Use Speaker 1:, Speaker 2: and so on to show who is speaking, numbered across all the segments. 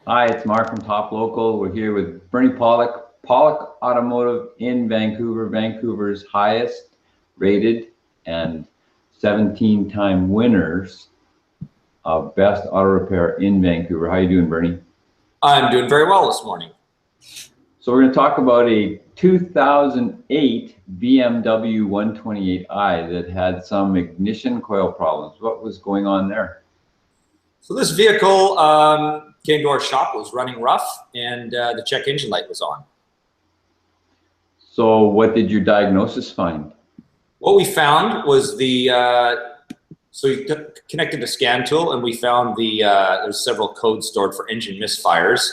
Speaker 1: Hi, it's Mark from Top Local. We're here with Bernie Pawlik, Pawlik Automotive in Vancouver, Vancouver's highest rated and 17-time winners of Best Auto Repair in Vancouver. How you doing, Bernie?
Speaker 2: I'm doing very well this morning.
Speaker 1: So we're going to talk about a 2008 BMW 128i that had some ignition coil problems. What was going on there?
Speaker 2: So this vehicle came to our shop, was running rough, and the check engine light was on.
Speaker 1: So what did your diagnosis find?
Speaker 2: What we found was so we connected a scan tool, and we found there's several codes stored for engine misfires.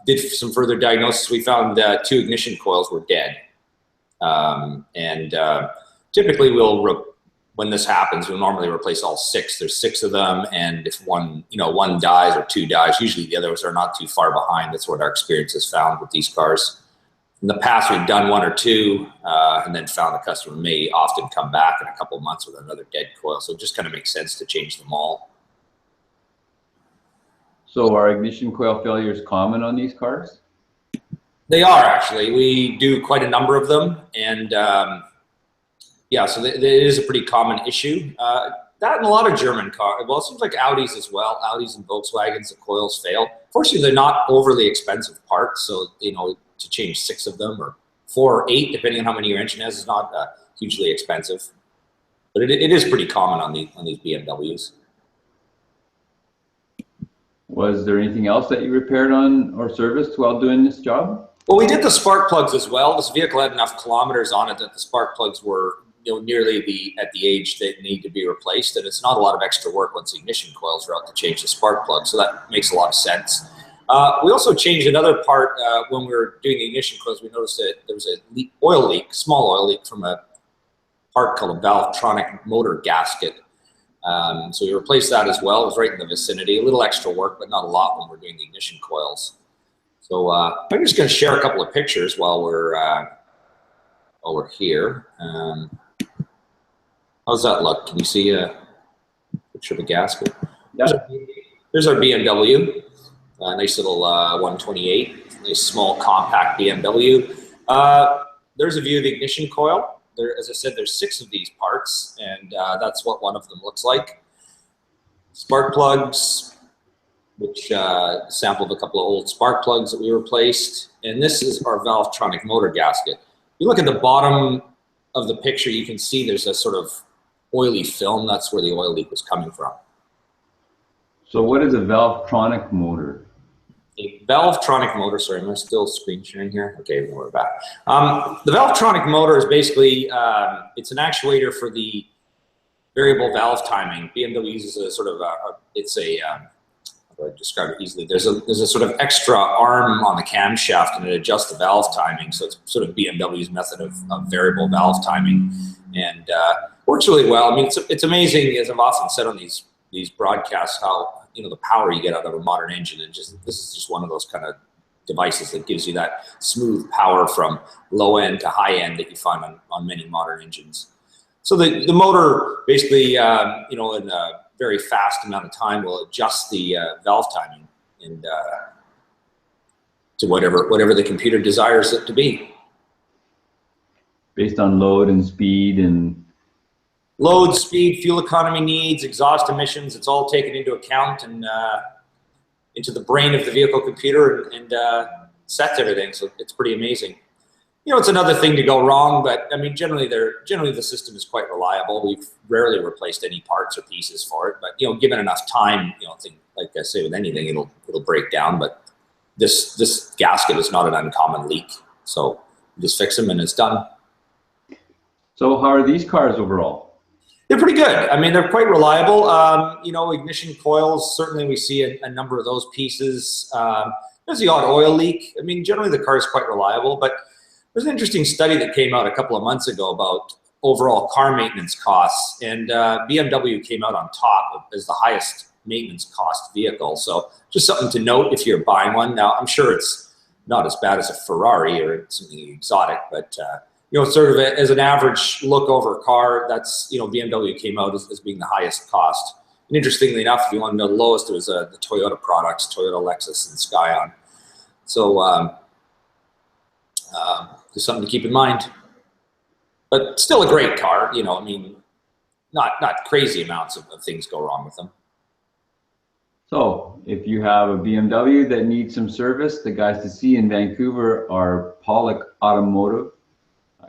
Speaker 2: Did some further diagnosis. We found that 2 ignition coils were dead. Typically when this happens, we'll normally replace all 6. There's 6 of them, and if one dies or 2 dies, usually the others are not too far behind. That's what our experience has found with these cars. In the past, we've done 1 or 2, and then found the customer may often come back in a couple of months with another dead coil. So it just kind of makes sense to change them all.
Speaker 1: So are ignition coil failures common on these cars?
Speaker 2: They are, actually. We do quite a number of them, and yeah, so it is a pretty common issue. That and a lot of German cars. Well, it seems like Audis as well. Audis and Volkswagens, the coils fail. Fortunately, they're not overly expensive parts, so to change 6 of them or 4 or 8, depending on how many your engine has, is not hugely expensive. But it is pretty common on these BMWs.
Speaker 1: Was there anything else that you repaired on or serviced while doing this job?
Speaker 2: Well, we did the spark plugs as well. This vehicle had enough kilometers on it that the spark plugs were nearly at the age that need to be replaced, and it's not a lot of extra work once the ignition coils are out to change the spark plug, so that makes a lot of sense. We also changed another part when we were doing the ignition coils. We noticed that there was a oil leak, small oil leak from a part called a Valvetronic motor gasket. So we replaced that as well. It was right in the vicinity. A little extra work, but not a lot when we're doing the ignition coils. So I'm just going to share a couple of pictures while we're here. How's that look? Can you see a picture of the gasket?
Speaker 1: Yep.
Speaker 2: There's our BMW. Nice little 128. Nice small compact BMW. There's a view of the ignition coil. As I said, there's 6 of these parts, and that's what one of them looks like. Spark plugs, which sampled a couple of old spark plugs that we replaced. And this is our Valvetronic motor gasket. If you look at the bottom of the picture, you can see there's a sort of oily film. That's where the oil leak was coming from.
Speaker 1: So what is a Valvetronic motor?
Speaker 2: A Valvetronic motor, sorry, am I still screen sharing here? Okay, we're back. The Valvetronic motor is basically, it's an actuator for the variable valve timing. BMW uses a sort of, how do I describe it easily? There's a sort of extra arm on the camshaft, and it adjusts the valve timing. So it's sort of BMW's method of variable valve timing, and works really well. I mean, it's amazing, as I've often said on these broadcasts, how the power you get out of a modern engine, and this is just one of those kind of devices that gives you that smooth power from low end to high end that you find on many modern engines. So the motor basically, in a very fast amount of time will adjust the valve timing and to whatever the computer desires it to be.
Speaker 1: Based on load and speed and...
Speaker 2: Load, speed, fuel economy needs, exhaust emissions, it's all taken into account and into the brain of the vehicle computer and sets everything, so it's pretty amazing. It's another thing to go wrong, but I mean, generally the system is quite reliable. We've rarely replaced any parts or pieces for it, but given enough time, like I say with anything, it'll break down. But this gasket is not an uncommon leak, so you just fix them and it's done. So
Speaker 1: how are these cars overall?
Speaker 2: They're pretty good. I mean, they're quite reliable. Ignition coils, certainly we see a number of those pieces. There's the odd oil leak. I mean, generally the car is quite reliable, but there's an interesting study that came out a couple of months ago about overall car maintenance costs, and BMW came out on top as the highest maintenance cost vehicle. So just something to note if you're buying one. Now, I'm sure it's not as bad as a Ferrari or something exotic, but sort of as an average look over a car, that's BMW came out as being the highest cost And interestingly enough, if you want to know the lowest, it was the Toyota products, Toyota, Lexus, and Scion. So just something to keep in mind. But still a great car, you know, I mean, not crazy amounts of things go wrong with them.
Speaker 1: So if you have a BMW that needs some service, the guys to see in Vancouver are Pawlik Automotive.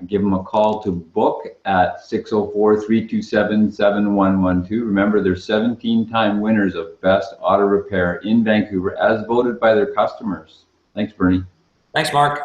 Speaker 1: Give them a call to book at 604-327-7112. Remember, they're 17-time winners of Best Auto Repair in Vancouver as voted by their customers. Thanks, Bernie.
Speaker 2: Thanks, Mark.